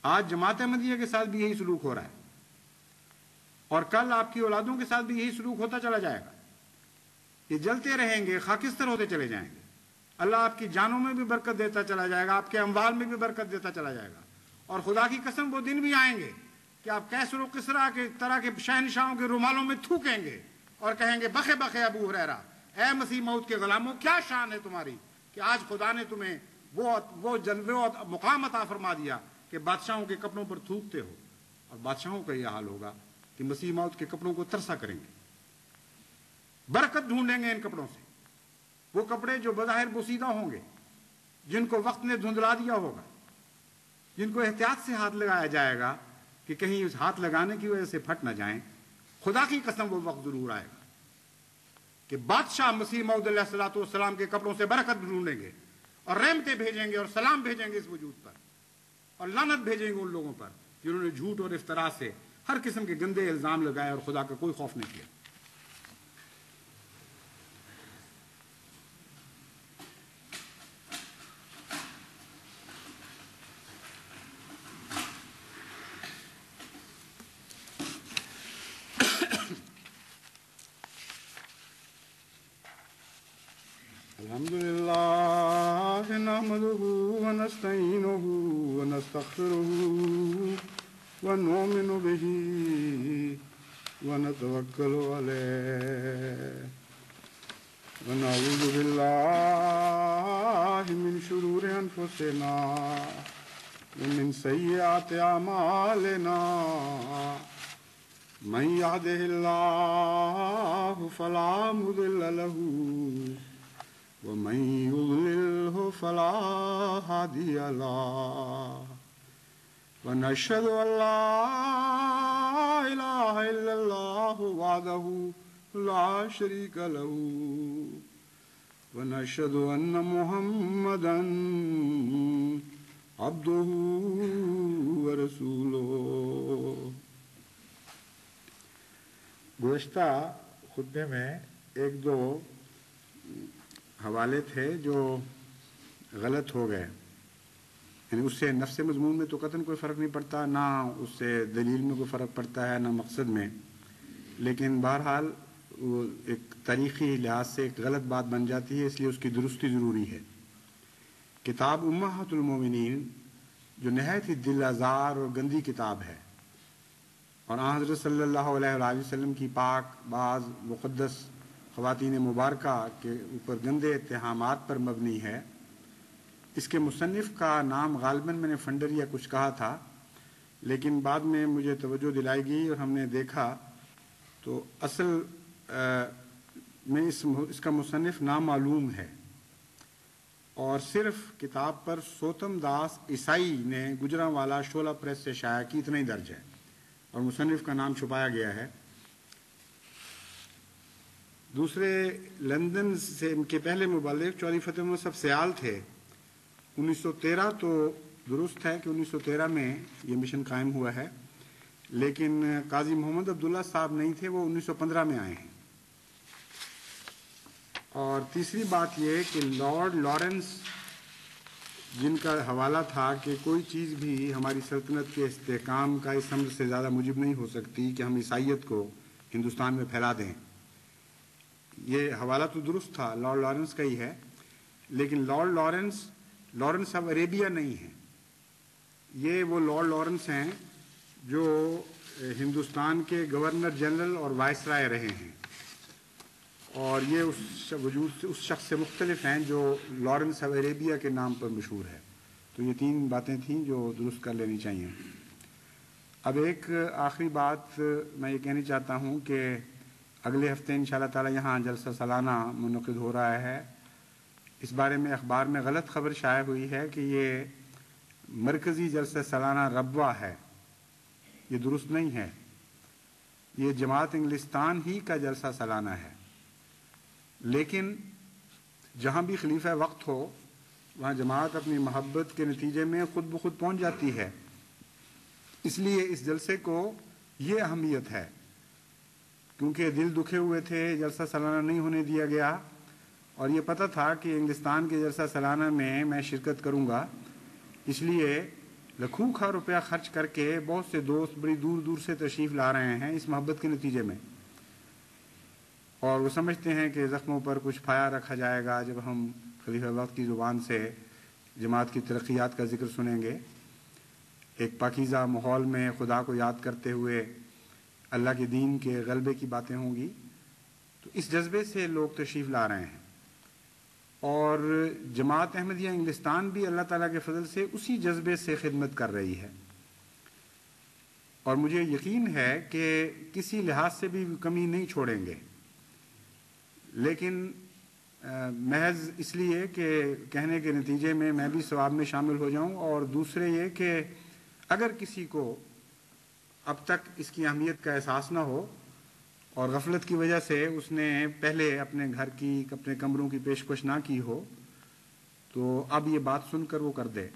آج جماعت احمدیہ کے ساتھ بھی یہی سلوک ہو رہا ہے، اور کل آپ کی اولادوں کے ساتھ بھی یہی سلوک ہوتا چلا جائے گا. یہ جلتے رہیں گے، خاکستر ہوتے چلے جائیں گے. اللہ آپ کی جانوں میں بھی برکت دیتا چلا جائے گا، آپ کے اموال میں بھی برکت دیتا چلا جائے گا. اور خدا کی قسم وہ دن بھی آئیں گے کہ آپ کیسر و کسرا کے طرح کے شہنشاہوں کے رومالوں میں تھوکیں گے اور کہیں گے بخے بخے ابو ہریرہ، اے مسیح موعود کے غلاموں، کیا شان ہے تمہاری کہ آج خدا نے تمہیں وہ جلوے اور مقام عطا فرما دیا کہ بادشاہوں کے کپڑوں پر تھوکتے ہو. اور بادشاہوں کا یہ حال ہوگا کہ مسیح موعود کے کپڑوں کو ترسا کریں گے، برکت ڈھونڈیں گے ان کپڑوں سے. وہ کپڑے جو بظاہر بوسیدہ ہوں گے، جن کو وقت نے دھندلا دیا ہوگا، جن کو احتیاط سے ہاتھ لگایا جائے گا کہ کہیں اس ہاتھ لگانے کی وجہ سے پھٹ نہ جائیں. خدا کی قسم وہ وقت ضرور آئے گا کہ بادشاہ مسیح موعود علیہ الصلوۃ والسلام کے کپڑوں سے برکت ڈھونڈیں گے اور رحمتیں بھیجیں گے اور سلام بھیجیں گے اس وجود پر، اور لعنت بھیجیں گے ان لوگوں پر جنہوں نے جھوٹ اور افتراء سے ہر قسم کے گندے الزام لگائے اور خدا کا کوئی خوف نہیں کیا. الحمد لله نحمده ونستعينه ونستغفره ونؤمن به ونتوكل عليه ونعوذ بالله من شرور أنفسنا ومن سيئات أعمالنا من يهده الله فلا مضل له ومن يضلله فلا هادي له ونشهد أن لا إله إلا الله وحده لا شريك له ونشهد أن محمدا عبده ورسوله. گزشتہ خطبے میں ایک دو حوالے تھے جو غلط ہو گئے، یعنی اس سے نفس مضمون میں تو قطعاً کوئی فرق نہیں پڑتا، نہ اس سے دلیل میں کوئی فرق پڑتا ہے، نہ مقصد میں، لیکن بہرحال وہ ایک تاریخی لحاظ سے ایک غلط بات بن جاتی ہے، اس لیے اس کی درستی ضروری ہے. کتاب امہات المومنین جو نہایت ہی دل آزار اور گندی کتاب ہے، اور آن حضرت صلی اللہ علیہ وآلہ وسلم کی پاک بعض مقدس خواتین مبارکہ کے اوپر گندے اتہامات پر مبنی ہے. اس کے مصنف کا نام غالباً میں نے فنڈر یا کچھ کہا تھا، لیکن بعد میں مجھے توجہ دلائی گئی اور ہم نے دیکھا تو اصل میں اس کا مصنف نامعلوم ہے، اور صرف کتاب پر سوتم داس عیسائی نے گجرانوالا شولہ پریس سے شائع کی، اتنا ہی درج ہے، اور مصنف کا نام چھپایا گیا ہے. دوسرے لندن سے ان کے پہلے مبلغ چودھری فتح محمد صاحب سیال تھے. 1913 تو درست ہے کہ 1913 میں یہ مشن قائم ہوا ہے، لیکن قاضی محمد عبداللہ صاحب نہیں تھے، وہ 1915 میں آئے ہیں. اور تیسری بات یہ کہ لارڈ لارنس جن کا حوالہ تھا کہ کوئی چیز بھی ہماری سلطنت کے استحکام کا اس امر سے زیادہ موجب نہیں ہو سکتی کہ ہم عیسائیت کو ہندوستان میں پھیلا دیں، یہ حوالہ تو درست تھا، لارڈ لارنس کا ہی ہے، لیکن لارڈ لارنس آف عربیہ نہیں ہے. یہ وہ لارڈ لارنس ہیں جو ہندوستان کے گورنر جنرل اور وائس رائے رہے ہیں، اور یہ اس شخص سے مختلف ہیں جو لارنس آف عربیہ کے نام پر مشہور ہے. تو یہ تین باتیں تھیں جو درست کر لینی چاہیے. اب ایک آخری بات میں یہ کہنا چاہتا ہوں کہ اگلے ہفتے انشاءاللہ تعالی یہاں جلسہ سالانہ منعقد ہو رہا ہے. اس بارے میں اخبار میں غلط خبر شائع ہوئی ہے کہ یہ مرکزی جلسہ سالانہ ربوہ ہے. یہ درست نہیں ہے، یہ جماعت انگلستان ہی کا جلسہ سالانہ ہے، لیکن جہاں بھی خلیفہ وقت ہو وہاں جماعت اپنی محبت کے نتیجے میں خود بخود پہنچ جاتی ہے. اس لیے اس جلسے کو یہ اہمیت ہے، کیونکہ دل دکھے ہوئے تھے، جلسہ سالانہ نہیں ہونے دیا گیا، اور یہ پتہ تھا کہ انگلستان کے جلسہ سالانہ میں شرکت کروں گا، اس لیے لکھوں روپیہ خرچ کر کے بہت سے دوست بڑی دور دور سے تشریف لا رہے ہیں اس محبت کے نتیجے میں، اور وہ سمجھتے ہیں کہ زخموں پر کچھ پھایا رکھا جائے گا جب ہم خلیفہ وقت کی زبان سے جماعت کی ترقیات کا ذکر سنیں گے، ایک پاکیزہ ماحول میں خدا کو یاد کرتے ہوئے اللہ کے دین کے غلبے کی باتیں ہوں گی، تو اس جذبے سے لوگ تشریف لا رہے ہیں۔ اور جماعت احمدیہ انگلستان بھی اللہ تعالیٰ کے فضل سے اسی جذبے سے خدمت کر رہی ہے، اور مجھے یقین ہے کہ کسی لحاظ سے بھی کمی نہیں چھوڑیں گے، لیکن محض اس لیے کہ کہنے کے نتیجے میں میں بھی ثواب میں شامل ہو جاؤں، اور دوسرے یہ کہ اگر کسی کو اب تک اس کی اہمیت کا احساس نہ ہو اور غفلت کی وجہ سے اس نے پہلے اپنے گھر کی اپنے کمروں کی پیشکش نہ کی ہو، تو اب یہ بات سن کر وہ کر دے۔